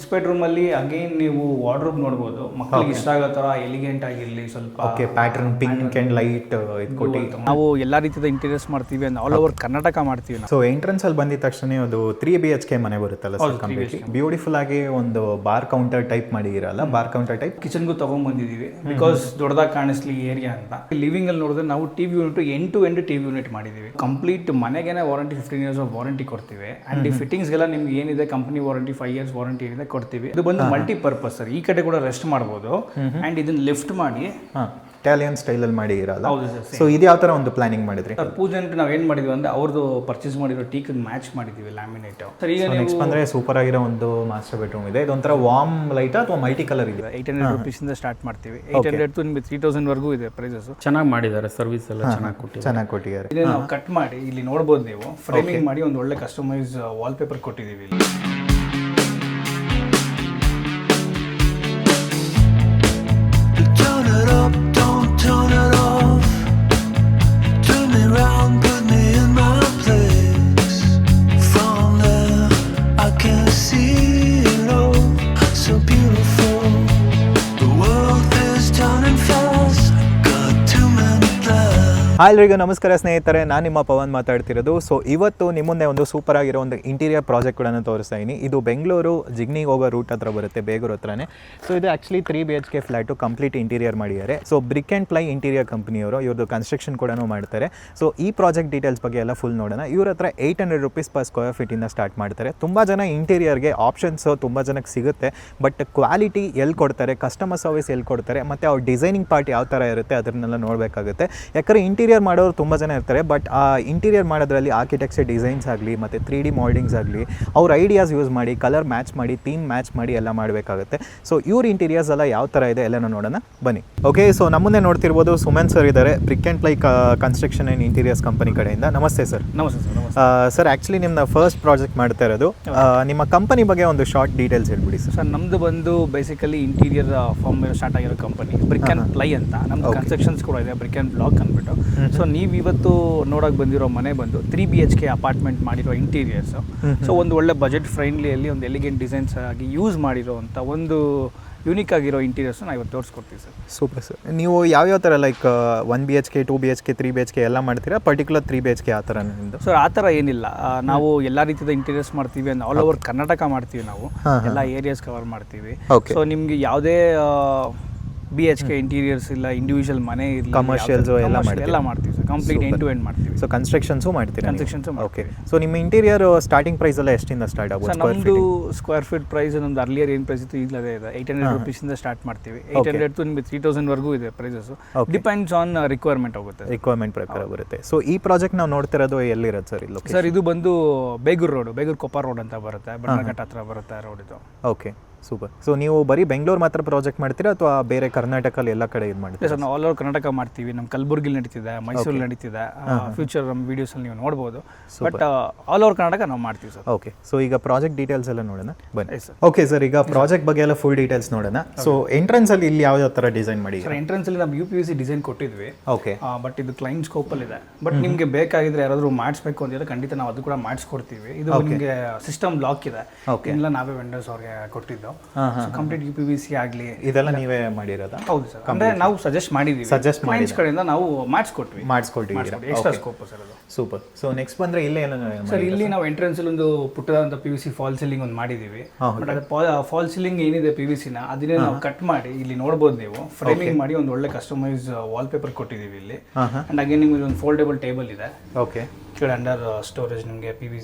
Kids bedroom ಅಲ್ಲಿ again ನೀವು wardrobe ನೋಡಬಹುದು. ಮಕ್ಕಳಿಗೆ ಇಷ್ಟ ಆಗೋ ತರ ಎಲಿಗೆಂಟ್ ಆಗಿರಲಿ, ಸ್ವಲ್ಪ okay pattern pink and light ಇದು ಕೊಟ್ಟು ನಾವು ಎಲ್ಲಾ ರೀತಿಯ ಇಂಟೀರಿಯರ್ಸ್ ಮಾಡ್ತೀವಿ ಅಂಡ್ ಆಲ್ ಓವರ್ ಕರ್ನಾಟಕ ಮಾಡ್ತೀವಿ ನಾವು. ಸೊ ಎಂಟ್ರೆನ್ಸ್ ಅಲ್ಲಿ ಬಂದಿದ ತಕ್ಷಣ ಅದು 3 BHK ಮನೆ ಬರುತ್ತಲ್ಲ ಸರ್, ಕಂಪ್ಲೀಟ್ಲಿ ಬ್ಯೂಟಿಫುಲ್ ಆಗಿ ಒಂದು ಬಾರ್ ಕೌಂಟರ್ ಟೈಪ್ ಮಾಡಿರಲ್ಲ, ಬಾರ್ ಕೌಂಟರ್ ಟೈಪ್ ಕಿಚನ್ಗೂ ತಗೊಂಡ್ ಬಂದಿದೀವಿ ಬಿಕಾಸ್ ದೊಡ್ಡದಾಗಿ ಕಾಣಿಸ್ಲಿ ಏರಿಯಾ ಅಂತ. ಲಿವಿಂಗ್ ಅಲ್ಲಿ ನೋಡಿದ್ರೆ ನಾವು TV unit end to end TV unit ಮಾಡಿದೀವಿ. ಕಂಪ್ಲೀಟ್ ಮನೆಗೆನೆ ವಾರಂಟಿ 15 years ಆಫ್ ವಾರಂಟಿ ಕೊಡ್ತೀವಿ ಅಂಡ್ ಈ ಫಿಟ್ಟಿಂಗ್ಸ್ ಗೆಲ್ಲ ನಿಮ್ಗೆ ಏನಿದೆ ಕಂಪನಿ ವಾರಂಟಿ 5 years ವಾರಂಟಿ ಏನಿದೆ ಕೊಡ್ತೀವಿ. ಇದು ಬಂದು ಮಲ್ಟಿ ಪರ್ಪಸ್ ಸರ್. ಈ ಕಡೆ ಕೂಡ ರೆಸ್ಟ್ ಮಾಡಬಹುದು ಅಂಡ್ ಇದನ್ನ ಲಿಫ್ಟ್ ಮಾಡಿ ಇಟಾಲಿಯನ್ ಸ್ಟೈಲ್ ಅಲ್ಲಿ ಮಾಡಿ ಇರಲ್ಲ. ಹೌದು ಸರ್. ಸೊ ಇದು ಯಾವ ತರ ಒಂದು ಪ್ಲಾನಿಂಗ್ ಮಾಡಿದ್ರಿ ಸರ್? ಪೂಜೆ ನಾವು ಏನ್ ಮಾಡಿದ್ವಿ ಅಂದ್ರೆ ಅವ್ರದ್ದು ಪರ್ಚೇಸ್ ಮಾಡಿರೋ ಟೀಕ್ ಮ್ಯಾಚ್ ಮಾಡಿದೀವಿ ಲ್ಯಾಮಿನೇಟ್. ಸರ್ ಈಗ ನೆಕ್ಸ್ಟ್ ಬಂದ್ರೆ ಸೂಪರ್ ಆಗಿರೋ ಒಂದು ಮಾಸ್ಟರ್ ಬೆಡ್ರೂಮ್ ಇದೆ. ಇದೊಂಥರ ವಾರ್ಮ್ ಲೈಟ್ ಅಥವಾ ಮಲ್ಟಿ ಕಲರ್ ಇದೆ. 800 rupees ಇಂದ ಸ್ಟಾರ್ಟ್ ಮಾಡ್ತೀವಿ. 800 to 3000 ವರೆಗೂ ಇದೆ ಪ್ರೈಸಸ್. ಚೆನ್ನಾಗಿ ಮಾಡಿದ್ದಾರೆ, ಸರ್ವಿಸ್ ಎಲ್ಲ ಚೆನ್ನಾಗಿ ಕೊಟ್ಟಿದ್ದಾರೆ. ಇದನ್ನ ನಾವು ಕಟ್ ಮಾಡಿ ಇಲ್ಲಿ ನೋಡಬಹುದು ನೀವು. ಫ್ರೇಮಿಂಗ್ ಮಾಡಿ ಒಂದು ಒಳ್ಳೆ ಕಸ್ಟಮೈಸ್ ವಾಲ್ ಪೇಪರ್ ಕೊಟ್ಟಿದ್ದೀವಿ ಇಲ್ಲಿ. ಹಾಯ್ ಎಲ್ರಿಗೂ ನಮಸ್ಕಾರ ಸ್ನೇಹಿತರೆ, ನಾನು ನಿಮ್ಮ ಪವನ್ ಮಾತಾಡ್ತಿರೋದು. ಸೊ ಇವತ್ತು ನಿಮ್ಮ ಮುಂದೆ ಒಂದು ಸೂಪರ್ ಆಗಿರೋ ಒಂದು ಇಂಟೀರಿಯರ್ ಪ್ರಾಜೆಕ್ಟ್ ಕೂಡ ತೋರಿಸ್ತಾ ಇದ್ದೀನಿ. ಇದು ಬೆಂಗಳೂರು ಜಿಗ್ನಿಗೆ ಹೋಗೋ ರೂಟ್ ಹತ್ರ ಬರುತ್ತೆ, ಬೇಗೂರು ಹತ್ರನೇ. ಸೊ ಇದು actually 3 BHK flat complete interior ಮಾಡಿದ್ದಾರೆ. So brick and ply interior ಕಂಪ್ನಿಯವರು ಇವ್ರದ್ದು ಕನ್ಸ್ಟ್ರಕ್ಷನ್ ಕೂಡ ಮಾಡ್ತಾರೆ. ಸೊ ಈ ಪ್ರಾಜೆಕ್ಟ್ ಡೀಟೇಲ್ಸ್ ಬಗ್ಗೆ ಎಲ್ಲ ಫುಲ್ ನೋಡೋಣ. ಇವ್ರ ಹತ್ರ 800 rupees per square feet ಇಂದ ಸ್ಟಾರ್ಟ್ ಮಾಡ್ತಾರೆ. ತುಂಬ ಜನ ಇಂಟೀರಿಯರ್ಗೆ ಆಪ್ಷನ್ಸು ತುಂಬ ಜನಕ್ಕೆ ಸಿಗುತ್ತೆ, ಬಟ್ ಕ್ವಾಲಿಟಿ ಎಲ್ಲಿ ಕೊಡ್ತಾರೆ, ಕಸ್ಟಮರ್ ಸರ್ವಿಸ್ ಎಲ್ಲಿ ಕೊಡ್ತಾರೆ, ಮತ್ತು ಅವ್ರ ಡಿಸೈನಿಂಗ್ ಪಾರ್ಟ್ ಯಾವ ಥರ ಇರುತ್ತೆ ಅದನ್ನೆಲ್ಲ ನೋಡಬೇಕಾಗುತ್ತೆ. ಯಾಕಂದರೆ ಇಂಟೀರಿಯರ್ ಮಾಡೋರು ತುಂಬ ಜನ ಇರ್ತಾರೆ, ಬಟ್ ಆ ಇಂಟೀರಿಯರ್ ಮಾಡೋದ್ರಲ್ಲಿ ಆರ್ಕಿಟೆಕ್ಚರ್ ಡಿಸೈನ್ಸ್ ಆಗಲಿ ಮತ್ತು 3D ಮಾಲ್ಡಿಂಗ್ಸ್ ಆಗಲಿ ಅವ್ರ ಐಡಿಯಾಸ್ ಯೂಸ್ ಮಾಡಿ ಕಲರ್ ಮ್ಯಾಚ್ ಮಾಡಿ ಥೀಮ್ ಮ್ಯಾಚ್ ಮಾಡಿ ಎಲ್ಲ ಮಾಡಬೇಕಾಗುತ್ತೆ. ಸೊ ಇವ್ರ ಇಂಟೀರಿಯರ್ಸ್ ಎಲ್ಲ ಯಾವ ಥರ ಇದೆ ಎಲ್ಲ ನೋಡೋಣ ಬನ್ನಿ. ಓಕೆ, ಸೊ ನಮ್ಮನ್ನೇ ನೋಡ್ತಿರ್ಬೋದು ಸುಮನ್ ಸರ್ ಇದ್ದಾರೆ, brick and ply construction and interiors company ಕಡೆಯಿಂದ. ನಮಸ್ತೆ ಸರ್. ನಮಸ್ತೆ ಸರ್. ಸರ್ ಆ್ಯಕ್ಚುಲಿ ನಿಮ್ಮನ್ನ ಫಸ್ಟ್ ಪ್ರಾಜೆಕ್ಟ್ ಮಾಡ್ತಾ ಇರೋದು, ನಿಮ್ಮ ಕಂಪನಿ ಬಗ್ಗೆ ಒಂದು ಶಾರ್ಟ್ ಡೀಟೇಲ್ಸ್ ಹೇಳ್ಬಿಡಿ ಸರ್. ಸರ್ ನಮ್ದು ಬಂದು ಬೇಸಿಕಲಿ ಇಂಟೀರಿಯರ್ ಫಾರ್ಮ್ ಸ್ಟಾರ್ಟ್ ಆಗಿರೋ ಕಂಪನಿ ಬ್ರಿಕ್ ಆ್ಯಂಡ್ ಪ್ಲೈ ಅಂತ. ನಮ್ದು ಕನ್ಸ್ಟ್ರಕ್ಷನ್ಸ್ ಕೂಡ ಇದೆ, ಬ್ರಿಕ್ ಆ್ಯಂಡ್ ಬ್ಲಾಕ್ ಅಂದ್ಬಿಟ್ಟು. ಸೊ ನೀವು ಇವತ್ತು ನೋಡೋಕೆ ಬಂದಿರೋ ಮನೆ ಬಂದು 3 BHK ಅಪಾರ್ಟ್ಮೆಂಟ್ ಮಾಡಿರೋ ಇಂಟೀರಿಯರ್ಸ್. ಸೊ ಒಂದು ಒಳ್ಳೆ ಬಜೆಟ್ ಫ್ರೆಂಡ್ಲಿಯಲ್ಲಿ ಒಂದು ಎಲಿಗೆಂಟ್ ಡಿಸೈನ್ಸ್ ಆಗಿ ಯೂಸ್ ಮಾಡಿರೋ ಅಂತ ಒಂದು ಯೂನಿಕ್ ಆಗಿರೋ ಇಂಟೀರಿಯರ್ಸ್ ನಾವು ಇವತ್ತು ತೋರಿಸ್ಕೊಡ್ತೀವಿ ಸರ್. Super sir. ನೀವು ಯಾವ್ಯಾವ ಥರ ಲೈಕ್ 1 BHK 2 BHK 3 BHK ಎಲ್ಲ ಮಾಡ್ತೀರಾ, ಪರ್ಟಿಕ್ಯುಲರ್ 3 BHK ಆ ಥರ ನಿಮ್ಮದು? ಸರ್ ಆ ಥರ ಏನಿಲ್ಲ, ನಾವು ಎಲ್ಲ ರೀತಿಯ ಇಂಟೀರಿಯರ್ಸ್ ಮಾಡ್ತೀವಿ ಅಂಡ್ ಆಲ್ ಓವರ್ ಕರ್ನಾಟಕ ಮಾಡ್ತೀವಿ. ನಾವು ಎಲ್ಲ ಏರಿಯಾಸ್ ಕವರ್ ಮಾಡ್ತೀವಿ. ಸೊ ನಿಮಗೆ ಯಾವುದೇ BHK ಇಂಟೀರಿಯರ್ಸ್ ಇಲ್ಲ, ಇಂಡಿವಿಜುವಲ್ ಮನೆ ಇರಲಿ, ಕಮರ್ಷಿಯಲ್ಸ್ ಎಲ್ಲ ಮಾಡ್ತೀವಿ sir. Complete end to end ಮಾಡ್ತೀವಿ. ಸೊ ಕನ್ಸ್ಟ್ರಕ್ಷನ್ಸು ಮಾಡ್ತೀರಾ? ಕನ್ಸ್ಟ್ರಕ್ಷನ್ಸ್. ಓಕೆ. ಸೊ ನಿಮ್ಮ ಇಂಟೀರಿಯರ್ ಸ್ಟಾರ್ಟಿಂಗ್ ಪ್ರೈಸ್ ಎಲ್ಲ ಎಷ್ಟಿಂದ ಸ್ಟಾರ್ಟ್ ಆಗುತ್ತೆ? ಸರ್ ನಮ್ಮದು ಸ್ಕ್ವೇರ್ ಫೀಟ್ ಪ್ರೈಸ್ ನಮ್ದು ಅರ್ಲಿಯರ್ ಏನು ಪ್ರೈಸ್ ಇತ್ತು ಈಗಲೇ ಇದೆ. 800 rupees ಇಂದ ಸ್ಟಾರ್ಟ್ ಮಾಡ್ತೀವಿ. 800 to 3000 ವರೆಗೂ ಇದೆ ಪ್ರೈಸಸ್. ಡಿಪೆಂಡ್ಸ್ ಆನ್ ರಿಕ್ವೈರ್ಮೆಂಟ್ ಆಗುತ್ತೆ, ರಿಕ್ವೈರ್ಮೆಂಟ್ ಪ್ರಕಾರ ಬರುತ್ತೆ. ಸೊ ಈ ಪ್ರಾಜೆಕ್ಟ್ ನಾವು ನೋಡ್ತಿರೋದು ಎಲ್ಲಿರುತ್ತೆ ಸರ್? ಇಲ್ಲಿ ಸರ್ ಇದು ಬಂದು ಬೇಗೂರು ರೋಡ್, ಬೇಗೂರು ಕೊಪ್ಪ ರೋಡ್ ಅಂತ ಬರುತ್ತೆ, ಬಣ್ಣಘಟ್ಟ ಹತ್ರ ಬರುತ್ತೆ ರೋಡ್ ಇದು. Okay, super. ಸೊ ನೀವು ಬರೀ ಬೆಂಗಳೂರು ಮಾತ್ರ ಪ್ರಾಜೆಕ್ಟ್ ಮಾಡ್ತೀರಾ ಅಥವಾ ಬೇರೆ ಕರ್ನಾಟಕಲ್ಲಿ ಎಲ್ಲ ಕಡೆ ಇದು ಮಾಡ್ತೀರಾ? ಸರ್ ನಾವು ಆಲ್ ಓವರ್ ಕರ್ನಾಟಕ ಮಾಡ್ತೀವಿ. ನಮ್ಮ ಕಲಬುರ್ಗಿಲಿ ನಡೀತಿದೆ, ಮೈಸೂರು ನಡೀತಿದೆ. ಫ್ಯೂಚರ್ ನಮ್ಮ ವಿಡಿಯೋಸಲ್ಲಿ ನೀವು ನೋಡ್ಬೋದು, ಬಟ್ ಆಲ್ ಓವರ್ ಕರ್ನಾಟಕ ನಾವು ಮಾಡ್ತೀವಿ ಸರ್. ಓಕೆ, ಸೊ ಈಗ ಪ್ರಾಜೆಕ್ಟ್ ಡೀಟೇಲ್ಸ್ ಎಲ್ಲ ನೋಡೋಣ ಬನ್ನಿ ಸರ್. ಓಕೆ ಸರ್, ಈಗ ಪ್ರಾಜೆಕ್ಟ್ ಬಗ್ಗೆ ಎಲ್ಲ ಫುಲ್ ಡೀಟೇಲ್ಸ್ ನೋಡೋಣ. ಸೊ ಎಂಟ್ರೆನ್ಸ್ ಅಲ್ಲಿ ಇಲ್ಲಿ ಯಾವ ಥರ ಡಿಸೈನ್ ಮಾಡಿ? ಸರ್ ಎಂಟ್ರೆನ್ಸ್ ಅಲ್ಲಿ ನಾವು UPVC ಡಿಸೈನ್ ಕೊಟ್ಟಿದ್ವಿ. ಓಕೆ, ಬಟ್ ಇದು ಕ್ಲೈಂಟ್ ಸ್ಕೋಪಲ್ಲಿ ಇದೆ. ಬಟ್ ನಿಮಗೆ ಬೇಕಾಗಿದ್ರೆ ಯಾರಾದರೂ ಮಾಡಿಸ್ಬೇಕು ಅಂತಿದ್ರೆ ಖಂಡಿತ ನಾವು ಅದು ಕೂಡ ಮಾಡಿಸ್ಕೊಡ್ತೀವಿ. ಇದು ನಿಮಗೆ ಸಿಸ್ಟಮ್ ಲಾಕ್ ಇದೆ, ಇಲ್ಲ ನಾವೇ ವೆಂಡರ್ಸ್ ಅವ್ರಿಗೆ ಕೊಟ್ಟಿದ್ದು. ಕಂಪ್ಲೀಟ್ UPVC ಆಗಲಿ ಇದೆಲ್ಲ ನೀವೇ ಮಾಡಿರೋದಾ? ಹೌದು ಸರ್. ಅಂದ್ರೆ ನಾವು ಸಜೆಸ್ಟ್ ಮಾಡಿದೀವಿ, ಸಜೆಸ್ಟ್ ಕ್ಲೈಂಟ್ಸ್ ಕಡೆಯಿಂದ ನಾವು ಮಾಡಿಸ್ಕೊಟ್ಟಿದ್ದೀವಿ. ಎಕ್ಸ್ಟ್ರಾ ಸ್ಕೋಪ್ ಸರ್ ಅದು. ಸೂಪರ್. ಸೊ ನೆಕ್ಸ್ಟ್ ಬಂದ್ರೆ ಇಲ್ಲಿ ಏನು ಸರ್? ಇಲ್ಲಿ ನಾವು ಎಂಟ್ರೆನ್ಸ್ ಅಲ್ಲಿ ಒಂದು ಪುಟ್ಟದಂತ PVC ಫಾಲ್ ಸೀಲಿಂಗ್ ಒಂದು ಮಾಡಿದೀವಿ. ಬಟ್ ಅದು ಫಾಲ್ ಸೀಲಿಂಗ್ ಏನಿದೆ PVC ನ ಅದನ್ನೇ ನಾವು ಕಟ್ ಮಾಡಿ ಇಲ್ಲಿ ನೋಡಬಹುದು ನೀವು. ಫ್ರೇಮಿಂಗ್ ಮಾಡಿ ಒಂದು ಒಳ್ಳೆ ಕಸ್ಟಮೈಸ್ ವಾಲ್ ಪೇಪರ್ ಕೊಟ್ಟಿದ್ದೀವಿ ಇಲ್ಲಿ. ಅಂಡ್ ಅಗೇನ್ ನಿಮಗೆ ಒಂದು ಫೋಲ್ಡೇಬಲ್ ಟೇಬಲ್ ಇದೆ. ಓಕೆ, ಕೆಳಗಡೆ ಅಂಡರ್ ಸ್ಟೋರೇಜ್ ನಿಮಗೆ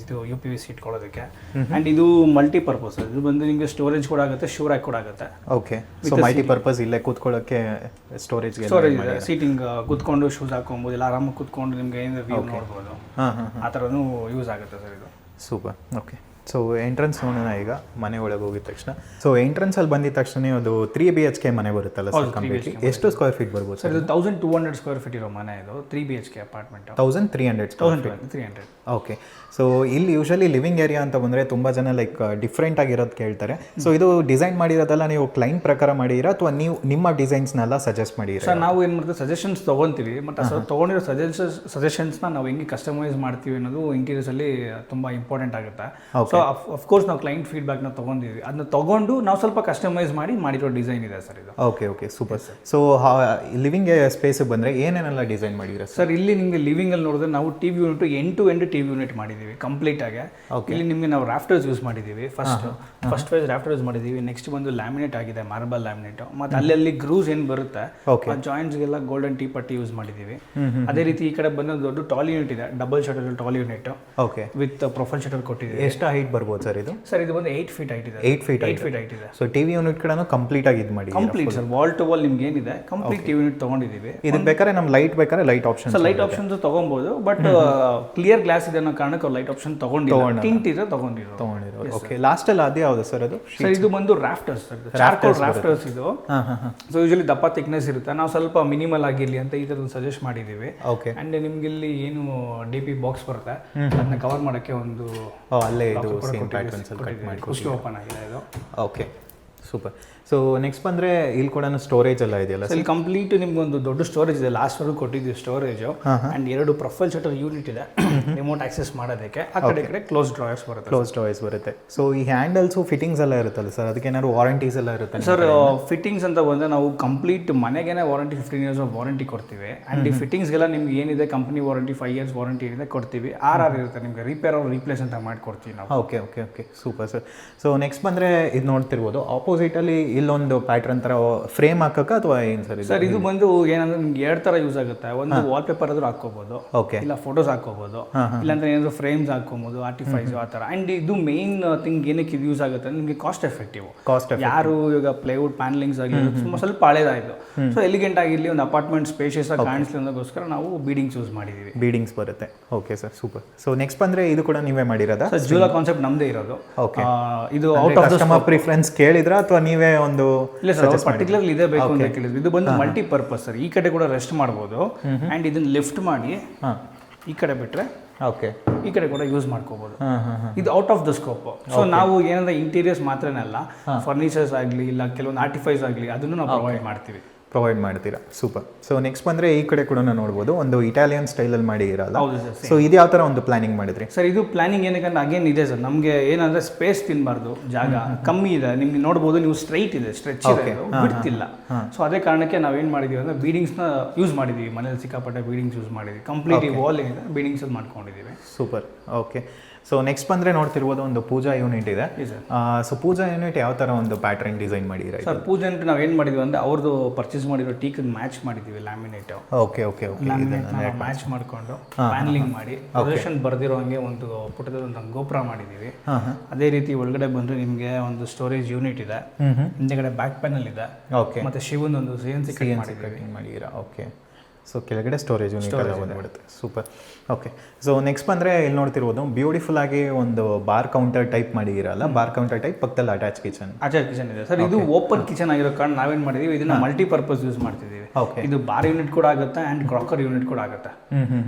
UPVC ಇಟ್ಕೊಳ್ಳೋದಕ್ಕೆ. ಅಂಡ್ ಇದು ಮಲ್ಟಿ ಪರ್ಪಸ್. ಇದು ಬಂದು ನಿಮಗೆ ಸ್ಟೋರೇಜ್ ಕೂಡ ಆಗುತ್ತೆ, ಶೂ ರ್ಯಾಕ್ ಕೂಡ ಆಗುತ್ತೆ. ಓಕೆ, ಸೊ ಮಲ್ಟಿ ಪರ್ಪಸ್ ಇಲ್ಲೇ ಕೂತ್ಕೊಳ್ಳೋಕೆ ಸ್ಟೋರೇಜ್ ಇದೆ. ಸೀಟಿಂಗ್ ಕೂತ್ಕೊಂಡು ಶೂಸ್ ಹಾಕೊಬಹುದು, ಇಲ್ಲ ಆರಾಮಾಗಿ ಕೂತ್ಕೊಂಡು ನಿಮಗೆ ಏನು ವ್ಯೂ ನೋಡ್ಬೋದು. ಆ ಥರನೂ ಯೂಸ್ ಆಗುತ್ತೆ ಸರ್ ಇದು. ಸೂಪರ್. ಓಕೆ, ಸೊ ಎಂಟ್ರೆನ್ಸ್ ನೋಡೋಣ ಈಗ ಮನೆ ಒಳಗೆ ಹೋಗಿದ ತಕ್ಷಣ. ಸೊ ಎಂಟ್ರೆನ್ಸ್ ಅಲ್ಲಿ ಬಂದಿದ ತಕ್ಷಣ ಅದು 3 BHK ಮನೆ ಬರುತ್ತಲ್ಲ ಸರ್ ಕಂಪ್ಲೀಟ್ಲಿ. ಎಷ್ಟು ಸ್ಕ್ವೇರ್ ಫೀಟ್ ಬರ್ಬೋದು ಸರ್? ಇದು 1200 square feet ಇರೋ ಮನೆ ಇದು. 3 BHK ಅಪಾರ್ಟ್ಮೆಂಟ್. 1300. ಓಕೆ, ಸೊ ಇಲ್ಲಿ ಯೂಶಲಿ ಲಿವಿಂಗ್ ಏರಿಯಾ ಅಂತ ಬಂದರೆ ತುಂಬ ಜನ ಲೈಕ್ ಡಿಫ್ರೆಂಟ್ ಆಗಿರೋದು ಕೇಳ್ತಾರೆ. ಸೊ ಇದು ಡಿಸೈನ್ ಮಾಡಿರೋದೆಲ್ಲ ನೀವು ಕ್ಲೈಂಟ್ ಪ್ರಕಾರ ಮಾಡಿರಾ ಅಥವಾ ನೀವು ನಿಮ್ಮ ಡಿಸೈನ್ಸ್ನೆಲ್ಲ ಸಜೆಸ್ಟ್ ಮಾಡಿರಾ? ಸರ್ ನಾವು ಏನು ಮಾಡ್ತೀವಿ, ಸಜೆಷನ್ಸ್ ತೊಗೊತೀವಿ. ಬಟ್ ತೊಗೊಂಡಿರೋ ಸಜೆಷನ್ಸ್ನ ನಾವು ಹೆಂಗೆ ಕಸ್ಟಮೈಸ್ ಮಾಡ್ತೀವಿ ಅನ್ನೋದು ಇಂಟೀರಿಯರ್ಸಲ್ಲಿ ತುಂಬ ಇಂಪಾರ್ಟೆಂಟ್ ಆಗುತ್ತೆ. ಸೊ ಸೊ ಅಫ್ಕೋರ್ಸ್ ನಾವು ಕ್ಲೈಂಟ್ ಫೀಡ್ಬ್ಯಾಕ್ನ ತೊಗೊಂಡಿದ್ವಿ, ಅದನ್ನ ತೊಗೊಂಡು ನಾವು ಸ್ವಲ್ಪ ಕಸ್ಟಮೈಸ್ ಮಾಡಿರೋ ಡಿಸೈನ್ ಇದೆ ಸರ್ ಇದು. Okay super sir. So living ಸ್ಪೇಸಿಗೆ ಬಂದರೆ ಏನೇನೆಲ್ಲ ಡಿಸೈನ್ ಮಾಡಿದ್ರೆ ಸರ್? ಇಲ್ಲಿ ನಿಮಗೆ ಲಿವಿಂಗಲ್ಲಿ ನೋಡಿದ್ರೆ ನಾವು T V unit end to end T V unit ಮಾಡಿದ್ದೀವಿ ಕಂಪ್ಲೀಟಾಗಿ. ಇಲ್ಲಿ ನಿಮಗೆ ನಾವು ರಾಫ್ಟರ್ಸ್ ಯೂಸ್ ಮಾಡಿದ್ದೀವಿ. ಫಸ್ಟ್ ಫೇಸ್ ರಾಫ್ಟರ್ ಯೂಸ್ ಮಾಡಿದ್ದೀವಿ. ನೆಕ್ಸ್ಟ್ ಬಂದು ಲ್ಯಾಮಿನೇಟ್ ಆಗಿದೆ, ಮಾರ್ಬಲ್ ಲ್ಯಾಮಿನೇಟ್. ಮತ್ತು ಅಲ್ಲಿ ಗ್ರೂಸ್ ಏನು ಬರುತ್ತೆ ಆ ಜಾಯಿಂಟ್ಸ್ಗೆಲ್ಲ ಗೋಲ್ಡನ್ ಟೀ ಪಟ್ಟಿ ಯೂಸ್ ಮಾಡಿದ್ದೀವಿ. ಅದೇ ರೀತಿ ಈ ಕಡೆ ಬಂದು ದೊಡ್ಡ ಟಾಲ್ ಯೂನಿಟ್ ಇದೆ, double shutter tall unit with profile shutter ಕೊಟ್ಟಿದ್ದೀವಿ. ಎಷ್ಟು ಹೈಟ್ ಬರ್ಬೋದು ಸರ್ ಇದು? ಸರ್ ಇದು ಒಂದು 8 ಫೀಟ್ ಹೈಟ್ ಇದೆ. 8 ಫೀಟ್ ಹೈಟ್ ಇದೆ. ಸೊ ಟಿವಿ ಯೂನಿಟ್ ಕೂಡ ಕಂಪ್ಲೀಟ್ ಆಗಿ ಇದು ಮಾಡಿ complete sir, wall to wall ನಿಮ್ಗೆ ಏನಿದೆ ಕಂಪ್ಲೀಟ್ ಟಿವಿ ಯೂನಿಟ್ ತೊಗೊಂಡಿದ್ದೀವಿ. ಇದಕ್ಕೆ ಬೇಕಾದ್ರೆ ನಮ್ಮ ಬೇಕಾದ್ರೆ light option sir light options ತೊಗೊಬೋದು, ಬಟ್ ಕ್ಲಿಯರ್ ಗ್ಲಾಸ್ ಇದೆ ಅನ್ನೋ ಕಾರಣಕ್ಕೆ ಲೈಟ್ ಆಪ್ಷನ್ ತೊಗೊಂಡಿದ್ದೀವಿ. ಟಿಂಟ್ ಇದೆ ತೊಗೊಂಡಿರೋ. ಓಕೆ, ಲಾಸ್ಟಲ್ಲಿ ಅದೇ ಯಾವುದು ಸರ್ ಅದು? ಸರ್ ಇದು ಬಂದು ರಾಫ್ಟರ್ಸ್ ಸರ್, ಚಾರ್ಕೋಲ್ ರಾಫ್ಟರ್ಸ್ ಇದು. ಸೊ ಯೂಶಲಿ ದಪ್ಪ ಥಿಕ್ನೆಸ್ ಇರುತ್ತೆ, ನಾವು ಸ್ವಲ್ಪ ಮಿನಿಮಲ್ ಆಗಿರಲಿ ಅಂತ ಈ ಥರದ್ದು ಸಜೆಸ್ಟ್ ಮಾಡಿದ್ದೀವಿ. ಓಕೆ. ಅಂಡ್ ನಿಮ್ಗೆ ಇಲ್ಲಿ ಏನು DP ಬಾಕ್ಸ್ ಬರುತ್ತೆ ಅದನ್ನ ಕವರ್ ಮಾಡೋಕ್ಕೆ ಒಂದು ಅಲ್ಲೇ ಇದು ಸೇಮ್ ಪ್ಯಾಟರ್ನ್ಸ್ ಅಲ್ಲಿ ಕಟ್ ಮಾಡಿ ಖುಷಿ ಓಪನ್ ಆಗಿದೆ ಇದು. Okay super. ಸೊ ನೆಕ್ಸ್ಟ್ ಬಂದರೆ ಇಲ್ಲಿ ಕೂಡ ಸ್ಟೋರೇಜ್ ಎಲ್ಲ ಇದೆಯಲ್ಲ ಇಲ್ಲಿ ಕಂಪ್ಲೀಟ್ ನಿಮ್ಗೆ ಒಂದು ದೊಡ್ಡ ಸ್ಟೋರೇಜ್ ಇದೆ, ಲಾಸ್ಟ್ವರೆಗೂ ಕೊಟ್ಟಿದ್ದೀವಿ storage. And 2 profile shutter unit ಇದೆ ರಿಮೋಟ್ ಆಕ್ಸೆಸ್ ಮಾಡೋದಕ್ಕೆ. ಆ ಕಡೆ ಕ್ಲೋಸ್ ಡ್ರಾಯರ್ಸ್ ಬರುತ್ತೆ. ಸೊ ಈ ಹ್ಯಾಂಡಲ್ಸು ಫಿಟ್ಟಿಂಗ್ಸ್ ಎಲ್ಲ ಇರುತ್ತಲ್ಲ ಸರ್, ಅದಕ್ಕೆ ಏನಾದ್ರು ವಾರಂಟೀಸ್ ಎಲ್ಲ ಇರುತ್ತೆ ಸರ್? ಫಿಟ್ಟಿಂಗ್ಸ್ ಅಂತ ಬಂದರೆ ನಾವು ಕಂಪ್ಲೀಟ್ ಮನೆಗೇನೆ ವಾರಂಟಿ 15 years ಆಫ್ ವಾರಂಟಿ ಕೊಡ್ತೀವಿ. ಆ್ಯಂಡ್ ಈ ಫಿಟ್ಟಿಂಗ್ಸ್ಗೆಲ್ಲ ನಿಮ್ಗೆ ಏನಿದೆ ಕಂಪ್ನಿ ವಾರಂಟಿ 5 years ವಾರಂಟಿ ಏನಿದೆ ಕೊಡ್ತೀವಿ. RR ಇರುತ್ತೆ ನಿಮಗೆ, ರಿಪೇರ್ ಅವ್ರು ರೀಪ್ಲೇಸ್ ಅಂತ ಮಾಡಿಕೊಡ್ತೀವಿ ನಾವು. Okay super sir. So next ಬಂದರೆ ಇದು ನೋಡ್ತಿರ್ಬೋದು, ಆಪೋಸಿಟಲ್ಲಿ ಇಲ್ಲೊಂದು ಪ್ಯಾಟರ್ನ್ ಥರ ಫ್ರೇಮ್ ಹಾಕಕ್ಕೆ ಅಥವಾ ಏನು ಸರ್? ಸರ್ ಇದು ಬಂದು ಏನಂದ್ರೆ ನಿಮ್ಗೆ 2 ಥರ ಯೂಸ್ ಆಗುತ್ತೆ. ಒಂದು ವಾಲ್ ಪೇಪರ್ ಆದ್ರೂ ಹಾಕೋಬಹುದು, ಇಲ್ಲ ಫೋಟೋಸ್ ಹಾಕೋಬಹುದು, ಇಲ್ಲಾಂದ್ರೆ ಏನಾದ್ರು ಫ್ರೇಮ್ಸ್ ಹಾಕೋಬಹುದು, ಆರ್ಟಿಫೈಸ್ ಆ ಥರ. ಆ್ಯಂಡ್ ಇದು ಮೇನ್ ಥಿಂಗ್ ಏನಕ್ಕೆ ಇದು ಯೂಸ್ ಆಗುತ್ತೆ ಅಂದ್ರೆ ನಿಮಗೆ ಕಾಸ್ಟ್ ಎಫೆಕ್ಟಿವ್. ಯಾರು ಈಗ ಪ್ಲೈವುಡ್ ಪ್ಯಾನಲಿಂಗ್ಸ್ ಆಗಲಿ ಸ್ವಲ್ಪ ಹಳೇದಾಯಿತು, ಸೊ ಎಲಿಗೆಂಟ್ ಆಗಿರಲಿ, ಒಂದು ಅಪಾರ್ಟ್ಮೆಂಟ್ ಸ್ಪೇಷಿಯಸ್ ಆಗಿ ಕಾಣಿಸ್ಲಿ ಅನ್ನೋದಕ್ಕೋಸ್ಕರ ನಾವು ಬೀಡಿಂಗ್ಸ್ ಯೂಸ್ ಮಾಡಿದ್ದೀವಿ. ಬೀಡಿಂಗ್ಸ್ ಬರುತ್ತೆ. Okay sir super. So next ಬಂದರೆ ಇದು ಕೂಡ ನೀವೇ ಮಾಡಿರೋದಾ? ಜೂಲಾ ಕಾನ್ಸೆಪ್ಟ್ ನಮ್ಮದೇ ಇರೋದು. ಓಕೆ. ಇದು ಔಟ್ ಆಫ್ ಕಸ್ಟಮರ್ ಪ್ರಿಫರೆನ್ಸ್ ಕೇಳಿದ್ರಾ ಅಥವಾ ನೀವೇ ಒಂದು? ಇಲ್ಲ ಸರ್, ಪರ್ಟಿಕ್ಯುಲರ್ಲಿ ಇದೇ ಬೇಕು ಅಂತ ಕೇಳಿದ್ರು. ಇದು ಬಂದು ಮಲ್ಟಿಪರ್ಪಸ್ ಸರ್, ಈ ಕಡೆ ಕೂಡ ರೆಸ್ಟ್ ಮಾಡ್ಬೋದು. ಆ್ಯಂಡ್ ಇದನ್ನ ಲಿಫ್ಟ್ ಮಾಡಿ ಈ ಕಡೆ ಬಿಟ್ರೆ ಓಕೆ ಈ ಕಡೆ ಕೂಡ ಯೂಸ್ ಮಾಡ್ಕೋಬಹುದು. ಇದು out of the scope. So ನಾವು ಏನಂದ್ರೆ ಇಂಟೀರಿಯರ್ಸ್ ಮಾತ್ರನೇ ಅಲ್ಲ, ಫರ್ನಿಚರ್ಸ್ ಆಗಲಿ ಇಲ್ಲ ಕೆಲವೊಂದು ಆರ್ಟಿಫೈಸ್ ಆಗಲಿ ಅದನ್ನು ನಾವು ಪ್ರೊವೈಡ್ ಮಾಡ್ತೀರಾ. ಸೂಪರ್. ಸೊ ನೆಕ್ಸ್ಟ್ ಬಂದರೆ ಈ ಕಡೆ ಕೂಡ ನೋಡ್ಬೋದು, ಒಂದು ಇಟಾಲಿಯನ್ ಸ್ಟೈಲಲ್ಲಿ ಮಾಡಿ ಇರಲ್ಲ. ಸೊ ಇದು ಯಾವ ಥರ ಒಂದು ಪ್ಲಾನಿಂಗ್ ಮಾಡಿದ್ರಿ ಸರ್? ಇದು ಪ್ಲಾನಿಂಗ್ ಏನಕ್ಕೆ ಅಗೇನ್ ಇದೆ ಸರ್, ನಮಗೆ ಏನಂದ್ರೆ ಸ್ಪೇಸ್ ತಿನ್ನಬಾರ್ದು, ಜಾಗ ಕಮ್ಮಿ ಇದೆ. ನಿಮ್ಗೆ ನೋಡ್ಬೋದು, ನೀವು ಸ್ಟ್ರೈಟ್ ಇದೆ, ಸ್ಟ್ರೆಚ್ ಇದೆ, ಬಿಡ್ತಿಲ್ಲ. ಸೊ ಅದೇ ಕಾರಣಕ್ಕೆ ನಾವೇನು ಮಾಡಿದೀವಿ ಅಂದರೆ ಬೀಡಿಂಗ್ಸ್ನ ಯೂಸ್ ಮಾಡಿದ್ದೀವಿ. ಮನೇಲಿ ಸಿಕ್ಕಾಪಟ್ಟೆ ಬೀಡಿಂಗ್ಸ್ ಯೂಸ್ ಮಾಡಿದ್ವಿ. ಕಂಪ್ಲೀಟ್ ವಾಲ್ ಏನಿದೆ ಬೀಡಿಂಗ್ಸ್ ಮಾಡ್ಕೊಂಡಿದ್ದೀವಿ. ಸೂಪರ್. ಓಕೆ. ಸೊ ನೆಕ್ಸ್ಟ್ ಬಂದರೆ ನೋಡ್ತಿರ್ಬೋದು, ಒಂದು ಪೂಜಾ ಯೂನಿಟ್ ಇದೆ. ಸೊ ಪೂಜಾ ಯೂನಿಟ್ ಯಾವ ಥರ ಒಂದು ಪ್ಯಾಟರ್ನ್ ಡಿಸೈನ್ ಮಾಡಿದ್ರೆ ಸರ್? ಪೂಜಾ ಯೂನಿಟ್ ನಾವು ಏನು ಮಾಡಿದ್ವಿ ಅಂದರೆ ಅವ್ರದ್ದು ಪರ್ಚೇಸ್ ಮಾಡಿರೋ ಟೀಕಿಗೆ ಮ್ಯಾಚ್ ಮಾಡಿದ್ದೀವಿ ಲ್ಯಾಮಿನೇಟ್. ಓಕೆ ಮ್ಯಾಚ್ ಮಾಡಿಕೊಂಡು ಪ್ಯಾನಲಿಂಗ್ ಮಾಡಿ ಪ್ರೊಜೆಕ್ಷನ್ ಬರ್ದಿರೋ ಹಂಗೆ ಒಂದು ಪುಟ್ಟದ ಗೋಪುರ ಮಾಡಿದ್ದೀವಿ. ಅದೇ ರೀತಿ ಒಳಗಡೆ ಬಂದರೆ ನಿಮಗೆ ಒಂದು ಸ್ಟೋರೇಜ್ ಯೂನಿಟ್ ಇದೆ, ಹಿಂದೆಗಡೆ ಬ್ಯಾಕ್ ಪ್ಯಾನಲ್ ಇದೆ. ಓಕೆ. ಮತ್ತು ಶಿವನ್ ಒಂದು CNC ಮಾಡಿದ್ದೀರಾ. ಓಕೆ. ಸೊ ಕೆಳಗಡೆ ಸ್ಟೋರೇಜ್ ಯೂನಿಟ್ ಎಲ್ಲ ಬಂದ್ಬಿಡುತ್ತೆ. ಸೂಪರ್. ಓಕೆ. ಸೊ ನೆಕ್ಸ್ಟ್ ಬಂದರೆ ಇಲ್ಲಿ ನೋಡ್ತಿರ್ಬೋದು, ಬ್ಯೂಟಿಫುಲ್ ಆಗಿ ಒಂದು ಬಾರ್ ಕೌಂಟರ್ ಟೈಪ್ ಮಾಡಿರಲ್ಲ, ಬಾರ್ ಕೌಂಟರ್ ಟೈಪ್ ಪಕ್ಕದಲ್ಲಿ ಅಟ್ಯಾಚ್ ಕಿಚನ್ ಇದೆ ಸರ್. ಇದು ಓಪನ್ ಕಿಚನ್ ಆಗಿರೋ ಕಾರಣ ನಾವೇನು ಮಾಡಿದೀವಿ, ಇದನ್ನ ಮಲ್ಟಿಪರ್ಪಸ್ ಯೂಸ್ ಮಾಡ್ತಿದ್ದೀವಿ. ಇದು ಬಾರ್ ಯೂನಿಟ್ ಕೂಡ ಆಗುತ್ತೆ ಆ್ಯಂಡ್ ಕ್ರಾಕರ್ ಯೂನಿಟ್ ಕೂಡ ಆಗುತ್ತೆ.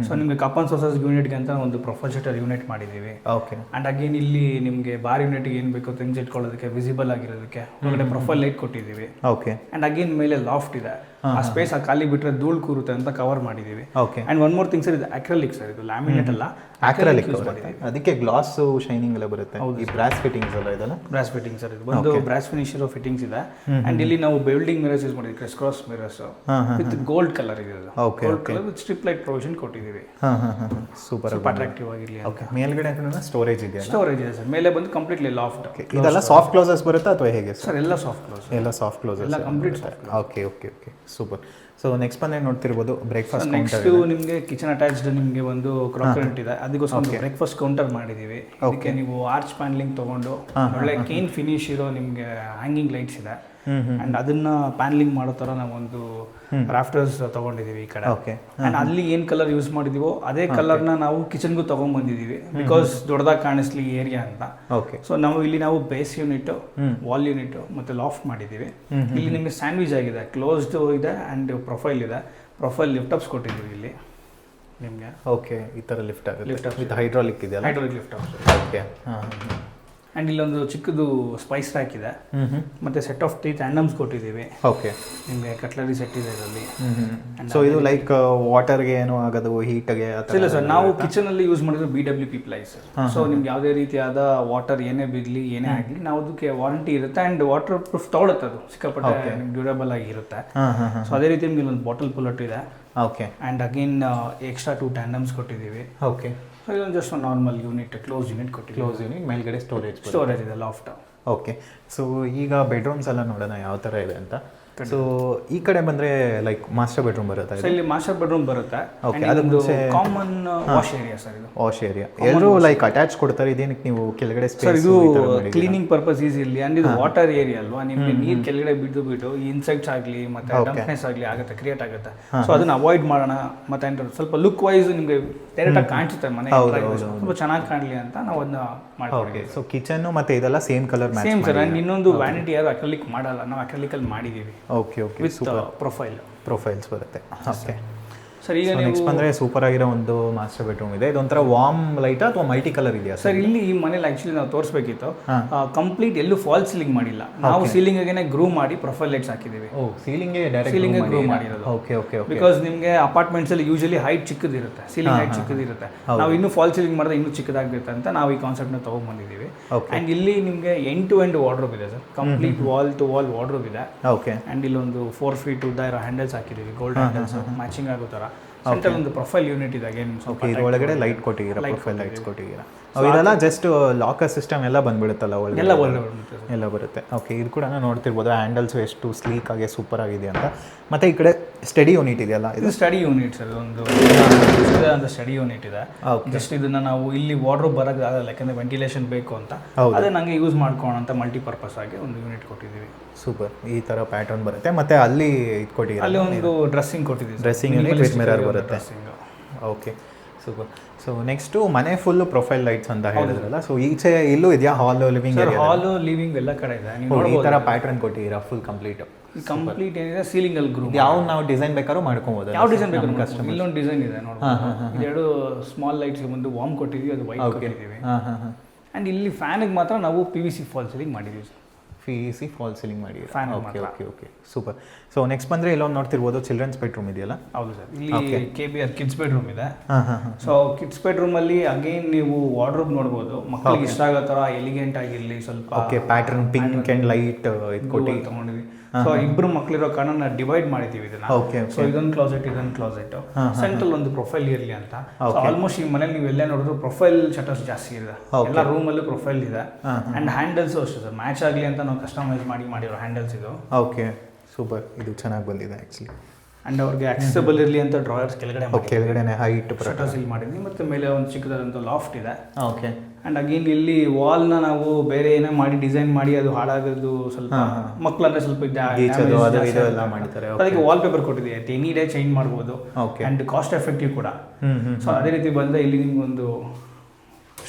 ಸೊ ನಿಮಗೆ ಕಪ್ ಅಂಡ್ ಸಾಸಸ್ ಯೂನಿಟ್ಗೆ ಅಂತ ಒಂದು ಪ್ರೊಫೆಷನಲ್ ಯೂನಿಟ್ ಮಾಡಿದ್ದೀವಿ. ಓಕೆ. ಆ್ಯಂಡ್ ಅಗೇನ್ ಇಲ್ಲಿ ನಿಮಗೆ ಬಾರ್ ಯೂನಿಟ್ಗೆ ಏನು ಬೇಕೋ ಥಿಂಗ್ಸ್ ಇಟ್ಕೊಳ್ಳೋದಕ್ಕೆ ವಿಸಿಬಲ್ ಆಗಿರೋದಕ್ಕೆ ಒಳಗಡೆ ಪ್ರೊಫೈಲ್ ಲೈಟ್ ಕೊಟ್ಟಿದ್ದೀವಿ. ಓಕೆ. ಆ್ಯಂಡ್ ಅಗೇನ್ ಮೇಲೆ ಲಾಫ್ಟ್ ಇದೆ, ಆ ಸ್ಪೇಸ್ ಆ ಖಾಲಿ ಬಿಟ್ಟರೆ ಧೂಳು ಕೂರುತ್ತೆ ಅಂತ ಕವರ್ ಮಾಡಿದ್ದೀವಿ. Okay. And one more thing sir, ಇದು ಅಕ್ರಲಿಕ್ ಸರ್, ಇದು ಲ್ಯಾಮಿನೇಟ್ ಅಲ್ಲ, ಅಕ್ರಲಿಕ್ ಬರುತ್ತೆ. ಅದಕ್ಕೆ ಗ್ಲಾಸ್ ಶೈನಿಂಗ್ ಎಲ್ಲ ಬರುತ್ತೆ. ಈ ಬ್ರಾಸ್ ಫಿಟ್ಟಿಂಗ್ಸ್ ಎಲ್ಲ ಇದೆಲ್ಲ ಬ್ರಾಸ್ ಫಿಟ್ಟಿಂಗ್ಸ್ ಸರ್. ಇದು ಒಂದು ಬ್ರಾಸ್ ಫಿನಿಶ್ ಇರೋ ಫಿಟ್ಟಿಂಗ್ಸ್ ಇದೆ. ಆ್ಯಂಡ್ ಇಲ್ಲಿ ನಾವು ಬಿಲ್ಡಿಂಗ್ ಮಿರರ್ಸ್ ಯೂಸ್ ಮಾಡಿದ್ವಿ, crisscross mirrors with gold colour ಇದೆ. Gold colour with strip light provision ಕೊಟ್ಟಿದ್ದೀವಿ. ಸೂಪರ್ ಅಟ್ರಾಕ್ಟಿವ್ ಆಗಿರಲಿ. ಓಕೆ. ಮೇಲ್ಗಡೆ ಸ್ಟೋರೇಜ್ ಇದೆ. ಸ್ಟೋರೇಜ್ ಇದೆ ಸರ್. ಮೇಲೆ ಬಂದು ಕಂಪ್ಲೀಟ್ಲಿ ಲಾಫ್ಟ್. ಇದೆಲ್ಲ ಸಾಫ್ಟ್ ಕ್ಲೋಸಸ್ ಬರುತ್ತೆ ಅಥವಾ ಹೇಗೆ ಸರ್? ಎಲ್ಲ ಸಾಫ್ಟ್ ಕ್ಲೋಸ್. ಎಲ್ಲ ಸಾಫ್ಟ್ ಕ್ಲೋಸಸ್, ಎಲ್ಲ complete soft. Okay. Super. So next ಬಂದು ನೋಡ್ತಿರ್ಬೋದು, ಬ್ರೇಕ್ಫಾಸ್ಟ್ ನೆಕ್ಸ್ಟ್ ನಿಮಗೆ ಕಿಚನ್ ಅಟ್ಯಾಚ್ಡ್ ನಿಮಗೆ ಒಂದು ಕ್ರಾಕರ್ ಇದೆ, ಅದಕ್ಕೋಸ್ಕರ ಬ್ರೇಕ್ಫಾಸ್ಟ್ ಕೌಂಟರ್ ಮಾಡಿದ್ದೀವಿ. ಅದಕ್ಕೆ ನೀವು ಆರ್ಚ್ ಪ್ಯಾನಲಿಂಗ್ ತೊಗೊಂಡು ಒಳ್ಳೆ ಕೇನ್ ಫಿನಿಶ್ ಇರೋ ನಿಮಗೆ ಹ್ಯಾಂಗಿಂಗ್ ಲೈಟ್ಸ್ ಇದೆ. ಆ್ಯಂಡ್ ಅದನ್ನ ಪ್ಯಾನಲಿಂಗ್ ಮಾಡೋ ಥರ ನಾವೊಂದು ರಾಫ್ಟರ್ಸ್ ತೊಗೊಂಡಿದ್ದೀವಿ ಈ ಕಡೆ. ಆ್ಯಂಡ್ ಅಲ್ಲಿ ಏನು ಕಲರ್ ಯೂಸ್ ಮಾಡಿದೀವೋ ಅದೇ ಕಲರ್ನ ನಾವು ಕಿಚನ್ಗೂ ತೊಗೊಂಡ್ಬಂದಿದ್ದೀವಿ, ಬಿಕಾಸ್ ದೊಡ್ಡದಾಗಿ ಕಾಣಿಸ್ಲಿ ಏರಿಯಾ ಅಂತ. ಸೊ ನಾವು ಬೇಸ್ ಯೂನಿಟ್, ವಾಲ್ ಯೂನಿಟ್ ಮತ್ತು ಲಾಫ್ಟ್ ಮಾಡಿದ್ದೀವಿ. ಇಲ್ಲಿ ನಿಮಗೆ ಸ್ಯಾಂಡ್ವಿಚ್ ಆಗಿದೆ, ಕ್ಲೋಸ್ಡ್ ಇದೆ ಆ್ಯಂಡ್ ಪ್ರೊಫೈಲ್ ಇದೆ. ಪ್ರೊಫೈಲ್ ಲಿಫ್ಟ್ ಅಪ್ಸ್ ಕೊಟ್ಟಿದ್ದೀವಿ ಇಲ್ಲಿ ನಿಮಗೆ. ಓಕೆ. ಈ ಥರ ಲಿಫ್ಟ್ ಆಗುತ್ತೆ ವಿತ್ ಹೈಡ್ರಾಲಿಕ್ ಇದೆಯಲ್ಲ? Hydraulic lift ups. Okay. And ಇಲ್ಲೊಂದು ಚಿಕ್ಕದು ಸ್ಪೈಸ್ ರ್ಯಾಕ್ ಇದೆ, ಮತ್ತು ಸೆಟ್ ಆಫ್ 3 ಟ್ಯಾಂಡಮ್ಸ್ ಕೊಟ್ಟಿದ್ದೀವಿ. ಓಕೆ, ನಿಮಗೆ ಕಟ್ಲರಿ ಸೆಟ್ ಇದೆ ಇದರಲ್ಲಿ. ಸೊ ಇದು ಲೈಕ್ ವಾಟರ್ಗೆ ಏನೋ ಆಗೋದು, ಹೀಟ್ಗೆ ಇಲ್ಲ ಸರ್, ನಾವು ಕಿಚನಲ್ಲಿ ಯೂಸ್ ಮಾಡಿದ್ರು BWP ಪ್ಲೈಸ್. ಸೊ ನಿಮ್ಗೆ ಯಾವುದೇ ರೀತಿಯಾದ ವಾಟರ್ ಏನೇ ಬಿಡಲಿ ಏನೇ ಆಗಲಿ ನಾವು ಅದಕ್ಕೆ ವಾರಂಟಿ ಇರುತ್ತೆ. ಆ್ಯಂಡ್ ವಾಟರ್ ಪ್ರೂಫ್ ತೊಗೊಳುತ್ತೆ, ಅದು ಸಿಕ್ಕಾಪಟ್ಟೆ ಡ್ಯೂರಬಲ್ ಆಗಿರುತ್ತೆ. ಸೊ ಅದೇ ರೀತಿ ನಿಮ್ಗೆ ಒಂದು ಬಾಟಲ್ ಪುಲ್ಲಟ್ ಇದೆ. ಓಕೆ, ಆ್ಯಂಡ್ ಅಗೇನ್ ಎಕ್ಸ್ಟ್ರಾ 2 ಟ್ಯಾಂಡಮ್ಸ್ ಕೊಟ್ಟಿದ್ದೀವಿ. ಓಕೆ, ಸೊ ಇದೊಂದು just normal unit, close unit ಕೊಟ್ಟಿದ್ದೀವಿ. ಕ್ಲೋಸ್ ಯೂನಿಟ್, ಮೇಲ್ಗಡೆ ಸ್ಟೋರೇಜ್ ಇದೆ, ಲಾಫ್ಟ್. ಓಕೆ, ಸೊ ಈಗ ಬೆಡ್ರೂಮ್ಸ್ ಎಲ್ಲ ನೋಡೋಣ ಯಾವ ಥರ ಇದೆ ಅಂತ. ಸೊ ಈ ಕಡೆ ಬಂದರೆ ಲೈಕ್ ಮಾಸ್ಟರ್ ಬೆಡ್ರೂಮ್ ಬರುತ್ತೆ. ಸೊ ಇಲ್ಲಿ ಮಾಸ್ಟರ್ ಬೆಡ್ರೂಮ್ ಬರುತ್ತೆ. ಓಕೆ, ಅದೊಂದು ಕಾಮನ್ ವಾಶ್ ಏರಿಯಾ ಸರ್. ಇದು ವಾಶ್ ಏರಿಯಾ ಎಲ್ಲರೂ ಲೈಕ್ ಅಟ್ಯಾಚ್ ಕೊಡ್ತಾರೆ. ಇದೇನಕ್ಕೆ ನೀವು ಕೆಳಗಡೆ ಸರ್ ಇದು ಕ್ಲೀನಿಂಗ್ ಪರ್ಪಸ್ ಈಸಿ ಇರಲಿ. ಅಂಡ್ ಇದು ವಾಟರ್ ಏರಿಯಾ ಅಲ್ವಾ, ನಿಮಗೆ ನೀರು ಕೆಳಗಡೆ ಬಿಟ್ಟು ಇನ್ಸೆಕ್ಟ್ಸ್ ಆಗಲಿ ಮತ್ತೆ ಡಂಪ್ನೆಸ್ ಆಗಲಿ ಆಗುತ್ತೆ, ಕ್ರಿಯೇಟ್ ಆಗುತ್ತೆ. ಸೊ ಅದನ್ನ ಅವಾಯ್ಡ್ ಮಾಡೋಣ. ಮತ್ತೆ ಸ್ವಲ್ಪ ಲುಕ್ ವೈಸ್ ನಿಮಗೆ ಡೈರೆಕ್ಟಾಗಿ ಕಾಣಿಸುತ್ತೆ ಮನೆ, ಸ್ವಲ್ಪ ಚೆನ್ನಾಗಿ ಕಾಣಲಿ ಅಂತ ನಾವು ಅದನ್ನ ಮಾಡ್ತೀವಿ. ಸೊ ಕಿಚನ್ ಮತ್ತೆ ಇದೆಲ್ಲ same colour match. Same sir. And ಇನ್ನೊಂದು ವ್ಯಾನಿಟಿ ಯಾರು ಅಕ್ರಲಿಕ್ ಮಾಡಲ್ಲ, ನಾವು ಅಕ್ರಲಿಕಲ್ಲಿ ಮಾಡಿದ್ದೀವಿ. ಓಕೆ, ಓಕೆ, ವಿತ್ ಪ್ರೊಫೈಲ್ಸ್ ಬರುತ್ತೆ. ಓಕೆ ಸರ್, ಈಗ ನೆಕ್ಸ್ಟ್ ಬಂದರೆ ಸೂಪರ್ ಆಗಿರೋ ಒಂದು ಮಾಸ್ಟರ್ ಬೆಡ್ರೂಮ್ ಇದೆ. ಇದೊಂಥರ ವಾರ್ಮ್ ಲೈಟ್ ಅಥವಾ ಮಲ್ಟಿ ಕಲರ್ ಇದೆಯಾ ಸರ್? ಇಲ್ಲಿ ಈ ಮನೇಲಿ ಆಕ್ಚುಲಿ ನಾವು ತೋರಿಸ್ಬೇಕಿತ್ತು, ಕಂಪ್ಲೀಟ್ ಎಲ್ಲೂ ಫಾಲ್ ಸೀಲಿಂಗ್ ಮಾಡಿಲ್ಲ. ನಾವು ಸೀಲಿಂಗ್ ಗ್ರೂ ಮಾಡಿ ಪ್ರೊಫೈಲ್ ಲೈಟ್ಸ್ ಹಾಕಿದ್ದೀವಿ. ಸೀಲಿಂಗ್ ಗ್ರೂ ಮಾಡಿರೋದು. ಓಕೆ, ಓಕೆ, ಬಿಕಾಸ್ ನಿಮಗೆ ಅಪಾರ್ಟ್ಮೆಂಟ್ಸ್ ಅಲ್ಲಿ ಯೂಶಲಿ ಹೈಟ್ ಚಿಕ್ಕದಿರುತ್ತೆ, ಸೀಲಿಂಗ್ ಹೈಟ್ ಚಿಕ್ಕದಿರುತ್ತೆ. ನಾವು ಇನ್ನೂ ಫಾಲ್ ಸೀಲಿಂಗ್ ಮಾಡಿದ್ರೆ ಇನ್ನೂ ಚಿಕ್ಕದಾಗುತ್ತೆ ಅಂತ ನಾವು ಈ ಕಾನ್ಸೆಪ್ಟ್ ನ ತಗೊಂಡ್ಬಂದಿದ್ದೀವಿ. ಅಂಡ್ ಇಲ್ಲಿ ನಿಮಗೆ ಎಂಡ್ ಟು ಎಂಡ್ ವಾರ್ಡ್ರೋಬ್ ಇದೆ sir, complete wall to wall wardrobe ಇದೆ. ಓಕೆ, ಅಂಡ್ ಇಲ್ಲೊಂದು 4 feet ಉದ್ದ ಇರೋ ಹ್ಯಾಂಡಲ್ಸ್ ಹಾಕಿದ್ದೀವಿ, ಗೋಲ್ಡ್ ಹ್ಯಾಂಡಲ್ಸ್ ಮ್ಯಾಚಿಂಗ್ ಆಗೋ ಥರ. ಸೆಂಟ್ರಲ್ ಒಂದು ಪ್ರೊಫೈಲ್ ಯೂನಿಟ್ ಇದೆ. ಅಗೇನ್ ಇದು ಒಳಗಡೆ ಲೈಟ್ ಕೊಟ್ಟಿದ್ದೀರಾ, ಪ್ರೊಫೈಲ್ ಲೈಟ್ಸ್ ಕೊಟ್ಟಿದ್ದೀರಾ. ಇದೆಲ್ಲ ಜಸ್ಟ್ ಲಾಕರ್ ಸಿಸ್ಟಮ್ ಎಲ್ಲ ಬಂದ್ಬಿಡುತ್ತಲ್ಲ ಒಳಗೆ? ಎಲ್ಲ ಬರುತ್ತೆ. ಓಕೆ, ಇದು ಕೂಡ ನೋಡ್ತಿರ್ಬೋದು, ಹ್ಯಾಂಡಲ್ಸ್ ಎಷ್ಟು ಸ್ಲೀಕ್ ಆಗಿ ಸೂಪರ್ ಆಗಿದೆ ಅಂತ. ಮತ್ತೆ ಈ ಕಡೆ ಸ್ಟಡಿ ಯೂನಿಟ್ ಇದೆಯಲ್ಲ, ಇದು ಸ್ಟಡಿ ಯೂನಿಟ್ ಸರ್. ಒಂದು ಸ್ಟಡಿ ಯೂನಿಟ್ ಇದೆ. ಜಸ್ಟ್ ಇದನ್ನ ನಾವು ಇಲ್ಲಿ ವಾರ್ಡ್ರೋಬ್ ಬರೋದು ಆಗಲ್ಲ, ಯಾಕಂದ್ರೆ ವೆಂಟಿಲೇಷನ್ ಬೇಕು ಅಂತ. ಅದೇ ನಂಗೆ ಯೂಸ್ ಮಾಡ್ಕೋಣ ಅಂತ ಮಲ್ಟಿಪರ್ಪಸ್ ಆಗಿ ಒಂದು ಯೂನಿಟ್ ಕೊಟ್ಟಿದ್ದೀವಿ. ಸೂಪರ್, ಈ ತರ ಪ್ಯಾಟರ್ನ್ ಬರುತ್ತೆ. ಮತ್ತೆ ಅಲ್ಲಿ ಇದು ಕೊಟ್ಟಿದ್ದೀರಾ, ಅಲ್ಲಿ ಒಂದು ಡ್ರೆಸ್ಸಿಂಗ್ ಕೊಟ್ಟಿದ್ದೀವಿ, ಡ್ರೆಸ್ಸಿಂಗ್ ಯೂನಿಟ್ ವಿತ್ ಮಿರರ್ ಬರುತ್ತೆ. Okay, super. ಸೊ ನೆಕ್ಸ್ಟು ಮನೆ ಫುಲ್ಲು ಪ್ರೊಫೈಲ್ ಲೈಟ್ಸ್ ಅಂತ ಹೇಳಿದ್ರಲ್ಲ, ಸೊ ಈಚೆ ಇಲ್ಲೂ ಇದೆಯಾ ಹಾಲ್, ಲಿವಿಂಗ್ ಏರಿಯಾ? ಹಾಲು, ಲಿವಿಂಗ್ ಎಲ್ಲ ಕಡೆ ಇದೆ. ನೀವು ಈ ಥರ ಪ್ಯಾಟರ್ನ್ ಕೊಟ್ಟಿದ್ದೀರಾ ಫುಲ್ ಕಂಪ್ಲೀಟ್ ಏನಿದೆ ಸೀಲಿಂಗ್ ಅಲ್ಲಿ ಗ್ರೂ. ಯಾವ ನಾವು ಡಿಸೈನ್ ಬೇಕಾದ್ರೂ ಮಾಡ್ಕೊಬೋದು, ಯಾವ ಡಿಸೈನ್ ಬೇಕಾದ್ರೂ ಕಸ್ಟಮರ್. ಇಲ್ಲೊಂದು ಡಿಸೈನ್ ಇದೆ ನೋಡಿ, ಎರಡು ಸ್ಮಾಲ್ ಲೈಟ್ಸ್ ಒಂದು ವಾರ್ಮ್ ಕೊಟ್ಟಿದ್ದೀವಿ, ಅದು ವೈಟ್ ಕೊಟ್ಟಿದ್ದೀವಿ. ಅಂಡ್ ಇಲ್ಲಿ ಫ್ಯಾನಿಗೆ ಮಾತ್ರ ನಾವು PVC ಫಾಲ್ ಸೀಲಿಂಗ್ ಮಾಡಿದ್ದೀವಿ ಸರ್. PVC ಫಾಲ್ ಸೀಲಿಂಗ್ ಮಾಡಿ. Fan. Okay, okay, okay, super. So next ಬಂದರೆ ಇಲ್ಲೊಂದು ನೋಡ್ತಿರ್ಬೋದು ಚಿಲ್ಡ್ರನ್ಸ್ ಬೆಡ್ರೂಮ್ ಇದೆಯಲ್ಲ? ಹೌದು ಸರ್, ಇಲ್ಲಿ KBR ಕಿಡ್ಸ್ ಬೆಡ್ರೂಮ್ ಇದೆ. ಸೊ ಕಿಡ್ಸ್ ಬೆಡ್ರೂಮ್ ಅಲ್ಲಿ ಅಗೇನ್ ನೀವು ವಾರ್ಡ್ರೋಬ್ ನೋಡ್ಬೋದು, ಮಕ್ಕಳಿಗೆ ಇಷ್ಟ ಆಗೋ ಥರ ಎಲಿಗೆಂಟ್ ಆಗಿರಲಿ, ಸ್ವಲ್ಪ okay pattern pink and light ಇದು ಕೊಟ್ಟು ತಗೊಂಡಿದ್ವಿ. ಸೊ ಇಬ್ರು ಮಕ್ಕಳಿರೋ ಕಾರಣ ನಾವು ಡಿವೈಡ್ ಮಾಡಿದ್ದೀವಿ ಇದನ್ನ. ಸೊ ಇದೊಂದು ಕ್ಲಾಸೆಟ್, ಇದೊಂದು ಕ್ಲಾಸೆಟ್, ಸೆಂಟ್ರಲ್ ಒಂದು ಪ್ರೊಫೈಲ್ ಇರಲಿ ಅಂತ. ಆಲ್ಮೋಸ್ಟ್ ಈ ಮನೇಲಿ ನೀವು ಎಲ್ಲೇ ನೋಡಿದ್ರು ಪ್ರೊಫೈಲ್ ಶಟರ್ಸ್ ಜಾಸ್ತಿ ಇದೆ, ಎಲ್ಲ ರೂಮಲ್ಲೂ ಪ್ರೊಫೈಲ್ ಇದೆ. ಅಂಡ್ ಹ್ಯಾಂಡಲ್ಸ್ ಅಷ್ಟೇ ಸರ್, ಮ್ಯಾಚ್ ಆಗಲಿ ಅಂತ ನಾವು ಕಸ್ಟಮೈಸ್ ಮಾಡಿರೋ ಹ್ಯಾಂಡಲ್ಸ್ ಇದು. ಓಕೆ, ಸೂಪರ್, ಇದು ಚೆನ್ನಾಗಿ ಬಂದಿದೆ ಆ್ಯಕ್ಚುಲಿ. ಅಂಡ್ ಅವ್ರಿಗೆ ಆಕ್ಸೆಸಬಲ್ ಇರಲಿ ಅಂತ ಡ್ರಾಯರ್ಸ್ ಕೆಳಗಡೆ ಹೈಟ್ ಶಟರ್ಸ್ ಇಲ್ಲಿ ಮಾಡಿದ್ವಿ. ಮತ್ತೆ ಮೇಲೆ ಒಂದು ಚಿಕ್ಕದಾದಂಥ ಲಾಫ್ಟ್ ಇದೆ. ಓಕೆ, ಅಂಡ್ ಅಗೇನ್ ಇಲ್ಲಿ ವಾಲ್ನ ನಾವು ಬೇರೆ ಏನೇ ಮಾಡಿ ಡಿಸೈನ್ ಮಾಡಿ ಅದು ಹಾಳಾಗೋದು ಸ್ವಲ್ಪ, ಮಕ್ಕಳಂದ್ರೆ ಸ್ವಲ್ಪ ಅದಕ್ಕೆ ವಾಲ್ ಪೇಪರ್ ಕೊಟ್ಟಿದ್ದೀವಿ, ಎನಿ ಡೇ ಚೇಂಜ್ ಮಾಡ್ಬೋದು. ಅಂಡ್ ಕಾಸ್ಟ್ ಎಫೆಕ್ಟಿವ್ ಕೂಡ. ಸೊ ಅದೇ ರೀತಿ ಬಂದರೆ ಇಲ್ಲಿ ನಿಮ್ಗೊಂದು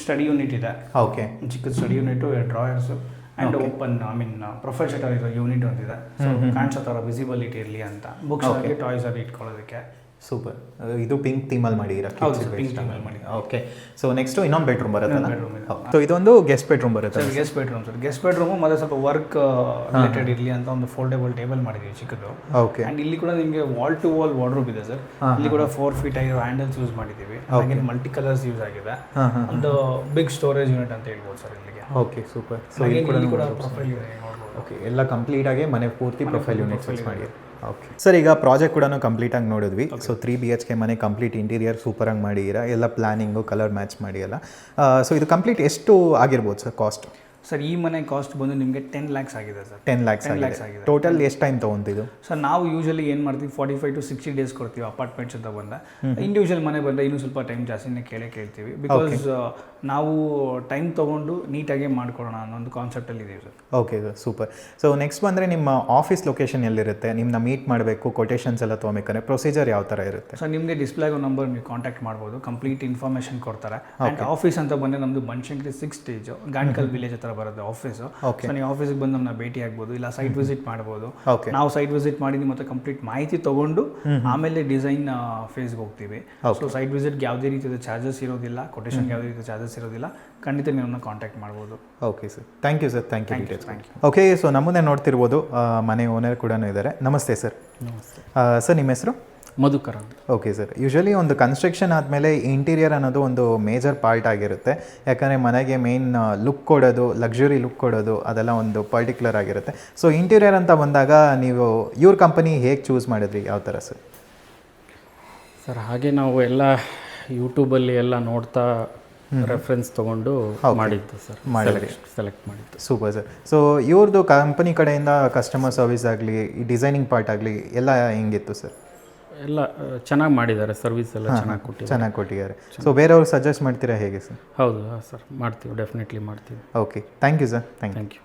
ಸ್ಟಡಿ ಯೂನಿಟ್ ಇದೆ. ಓಕೆ, ಚಿಕ್ಕದು study unit, drawers and open profile shutter ಇರೋ ಯೂನಿಟ್ ಒಂದಿದೆ. ಸೊ ಕಾಣಿಸೋ ಥರ ವಿಸಿಬಿಲಿಟಿ ಇರಲಿ ಅಂತ, ಬುಕ್ಸ್ ಆಗಿ ಟಾಯ್ಸ್ ಆಗಿ ಇಟ್ಕೊಳ್ಳೋದಕ್ಕೆ. ಸೂಪರ್, ಇದು ಪಿಂಕ್ ಥೀಮಲ್ಲಿ ಮಾಡಿದ್ದೀರಾ? ಪಿಂಕ್ ಥೀಮಲ್ಲಿ ಮಾಡಿ. ಓಕೆ, ಸೊ ನೆಕ್ಸ್ಟ್ ಇನ್ನೊಂದು ಬೆಡ್ರೂಮ್ ಬರುತ್ತೆ. ಸೊ ಇದೊಂದು ಗೆಸ್ಟ್ ಬೆಡ್ರೂಮ್ ಬರುತ್ತೆ. Guest bedroom sir, guest bedroom ಮತ್ತೆ ಸ್ವಲ್ಪ ವರ್ಕ್ ರಿಲೇಟೆಡ್ ಇರಲಿ ಅಂತ ಒಂದು ಫೋಲ್ಡೇಬಲ್ ಟೇಬಲ್ ಮಾಡಿದ್ದೀವಿ ಚಿಕ್ಕದು. ಓಕೆ, ಅಂಡ್ ಇಲ್ಲಿ ಕೂಡ ನಿಮಗೆ ವಾಲ್ ಟು ವಾಲ್ ವಾರ್ಡ್ರೋಬ್ ಇದೆ ಸರ್. ಇಲ್ಲಿ ಕೂಡ 4 feet ಆಗಿರೋ ಹ್ಯಾಂಡಲ್ಸ್ ಯೂಸ್ ಮಾಡಿದ್ದೀವಿ. ಹಾಗೆ ಮಲ್ಟಿ ಕಲರ್ಸ್ ಯೂಸ್ ಆಗಿದೆ. ಒಂದು ಬಿಗ್ ಸ್ಟೋರೇಜ್ ಯೂನಿಟ್ ಅಂತ ಹೇಳ್ಬೋದು ಸರ್ ಇಲ್ಲಿಗೆ. Okay, super. ಸೊ ಇಲ್ಲಿ ಕೂಡ ಪ್ರೊಫೈಲ್ ಇದೆ. ಓಕೆ, ಎಲ್ಲ ಕಂಪ್ಲೀಟ್ ಆಗಿ ಮನೆ ಪೂರ್ತಿ ಪ್ರೊಫೈಲ್ ಯೂನಿಟ್ ಫಿಕ್ಸ್ ಮಾಡಿ. ಓಕೆ ಸರ್, ಈಗ ಪ್ರಾಜೆಕ್ಟ್ ಕೂಡ ಕಂಪ್ಲೀಟಾಗಿ ನೋಡಿದ್ವಿ. ಸೊ 3 BHK ಮನೆ ಕಂಪ್ಲೀಟ್ ಇಂಟೀರಿಯರ್ ಸೂಪರಾಗಿ ಮಾಡಿದ್ದೀರಾ, ಎಲ್ಲ ಪ್ಲಾನಿಂಗು ಕಲರ್ ಮ್ಯಾಚ್ ಮಾಡಿ ಎಲ್ಲ. ಸೊ ಇದು ಕಂಪ್ಲೀಟ್ ಎಷ್ಟು ಆಗಿರ್ಬೋದು ಸರ್ ಕಾಸ್ಟ್? ಸರ್ ಈ ಮನೆ ಕಾಸ್ಟ್ ಬಂದು ನಿಮಗೆ 10 lakhs ಆಗಿದೆ ಸರ್. 10 lakhs ಆಗಿದೆ. ಟೋಟಲ್ ಎಷ್ಟು ಟೈಮ್ ತೊಗೊಂತಿದ್ದು ಸರ್? ನಾವು ಯೂಶಲಿ ಏನು ಮಾಡ್ತೀವಿ 45 to 60 days ಕೊಡ್ತೀವಿ ಅಪಾರ್ಟ್ಮೆಂಟ್ಸ್ ಅಂತ ಬಂದ. ಇಂಡಿವಿಜುವಲ್ ಮನೆ ಬಂದರೆ ಇನ್ನೂ ಸ್ವಲ್ಪ ಟೈಮ್ ಜಾಸ್ತಿನೇ ಕೇಳ್ತೀವಿ. ಬಿಕಾಸ್ ನಾವು ಟೈಮ್ ತೊಗೊಂಡು ನೀಟಾಗಿ ಮಾಡ್ಕೊಡೋಣ ಅನ್ನೋ ಒಂದು ಕಾನ್ಸೆಪ್ಟಲ್ಲಿ ಇದೀವಿ sir. Okay sir, super. So next ಬಂದರೆ ನಿಮ್ಮ ಆಫೀಸ್ ಲೊಕೇಶನ್ ಎಲ್ಲಿರುತ್ತೆ? ನಿಮ್ಮನ್ನ ಮೀಟ್ ಮಾಡಬೇಕು, ಕೊಟೇಶನ್ಸ್ ಎಲ್ಲ ತೊಗೊಬೇಕಾದ್ರೆ ಪ್ರೊಸೀಜರ್ ಯಾವ ಥರ ಇರುತ್ತೆ? ಸೊ ನಿಮಗೆ ಡಿಸ್ಪ್ಲೇಗೋ ನಂಬರ್ ನೀವು ಕಾಂಟ್ಯಾಕ್ಟ್ ಮಾಡ್ಬೋದು, ಕಂಪ್ಲೀಟ್ ಇನ್ಫಾರ್ಮೇಷನ್ ಕೊಡ್ತಾರೆ. ಆ್ಯಂಡ್ ಆಫೀಸ್ ಅಂತ ಬಂದರೆ ನಮ್ಮದು ಬನಶಂಕರಿ 6th stage ಗಾಣಿಕಲ್ ವಿಲೇಜ್ ಹತ್ರ ಹತ್ರ ಬರುತ್ತೆ ಆಫೀಸು. Okay. ಸೊ ನೀವು ಆಫೀಸಿಗೆ ಬಂದು ನಮ್ಮನ್ನ ಭೇಟಿ ಆಗ್ಬೋದು, ಇಲ್ಲ ಸೈಟ್ ವಿಸಿಟ್ ಮಾಡ್ಬೋದು. ಓಕೆ ನಾವು ಸೈಟ್ ವಿಸಿಟ್ ಮಾಡಿ ನಿಮ್ಮ ಹತ್ರ ಕಂಪ್ಲೀಟ್ ಮಾಹಿತಿ ತೊಗೊಂಡು ಆಮೇಲೆ ಡಿಸೈನ್ ಫೇಸ್ಗೆ ಹೋಗ್ತೀವಿ. ಸೊ ಸೈಟ್ ವಿಸಿಟ್ಗೆ ಯಾವುದೇ ರೀತಿಯ ಚಾರ್ಜಸ್ ಇರೋದಿಲ್ಲ, ಕೊಟೇಶನ್ಗೆ ಯಾವುದೇ ರೀತಿಯ ಚಾರ್ಜಸ್ ಇರೋದಿಲ್ಲ. ಖಂಡಿತ ನೀವು ಕಾಂಟ್ಯಾಕ್ಟ್ ಮಾಡ್ಬೋದು. Okay sir, thank you sir, thank you details. Okay, so ನಮ್ಮನ್ನೇ ನೋಡ್ತಿರ್ಬೋದು ಮನೆ ಓನರ್ ಕೂಡ ಇದ್ದಾರೆ. ನಮಸ್ತೆ ಸರ್. ನಮಸ್ತೆ ಸರ್, ನಿಮ್ಮ ಹೆಸರು? ಮಧುಕರ ಅಂತ. ಓಕೆ ಸರ್, ಯೂಶಲಿ ಒಂದು ಕನ್ಸ್ಟ್ರಕ್ಷನ್ ಆದಮೇಲೆ ಇಂಟೀರಿಯರ್ ಅನ್ನೋದು ಒಂದು ಮೇಜರ್ ಪಾರ್ಟ್ ಆಗಿರುತ್ತೆ. ಯಾಕಂದರೆ ಮನೆಗೆ ಮೇನ್ ಲುಕ್ ಕೊಡೋದು, ಲಕ್ಸುರಿ ಲುಕ್ ಕೊಡೋದು, ಅದೆಲ್ಲ ಒಂದು ಪರ್ಟಿಕ್ಯುಲರ್ ಆಗಿರುತ್ತೆ. ಸೊ ಇಂಟೀರಿಯರ್ ಅಂತ ಬಂದಾಗ ನೀವು ಇವ್ರ ಕಂಪನಿ ಹೇಗೆ ಚೂಸ್ ಮಾಡಿದ್ರಿ, ಯಾವ ಥರ ಸರ್? ಸರ್ ಹಾಗೆ ನಾವು ಎಲ್ಲ ಯೂಟ್ಯೂಬಲ್ಲಿ ಎಲ್ಲ ನೋಡ್ತಾ ರೆಫರೆನ್ಸ್ ತೊಗೊಂಡು ಮಾಡಿದ್ದು ಸರ್, ಸೆಲೆಕ್ಟ್ ಮಾಡಿದ್ದು. Super sir. ಸೊ ಇವ್ರದ್ದು ಕಂಪನಿ ಕಡೆಯಿಂದ ಕಸ್ಟಮರ್ ಸರ್ವಿಸ್ ಆಗಲಿ, ಈ ಡಿಸೈನಿಂಗ್ ಪಾರ್ಟ್ ಆಗಲಿ ಎಲ್ಲ ಹೆಂಗಿತ್ತು ಸರ್? ಎಲ್ಲ ಚೆನ್ನಾಗಿ ಮಾಡಿದ್ದಾರೆ, ಸರ್ವಿಸ್ ಎಲ್ಲ ಚೆನ್ನಾಗಿ ಕೊಟ್ಟಿದ್ದಾರೆ. ಸೊ ಬೇರೆಯವ್ರು ಸಜೆಸ್ಟ್ ಮಾಡ್ತೀರಾ ಹೇಗೆ ಸರ್? ಹೌದು ಸರ್, ಮಾಡ್ತೀವಿ, ಡೆಫಿನೆಟ್ಲಿ ಮಾಡ್ತೀವಿ. Okay, thank you sir. Thank you.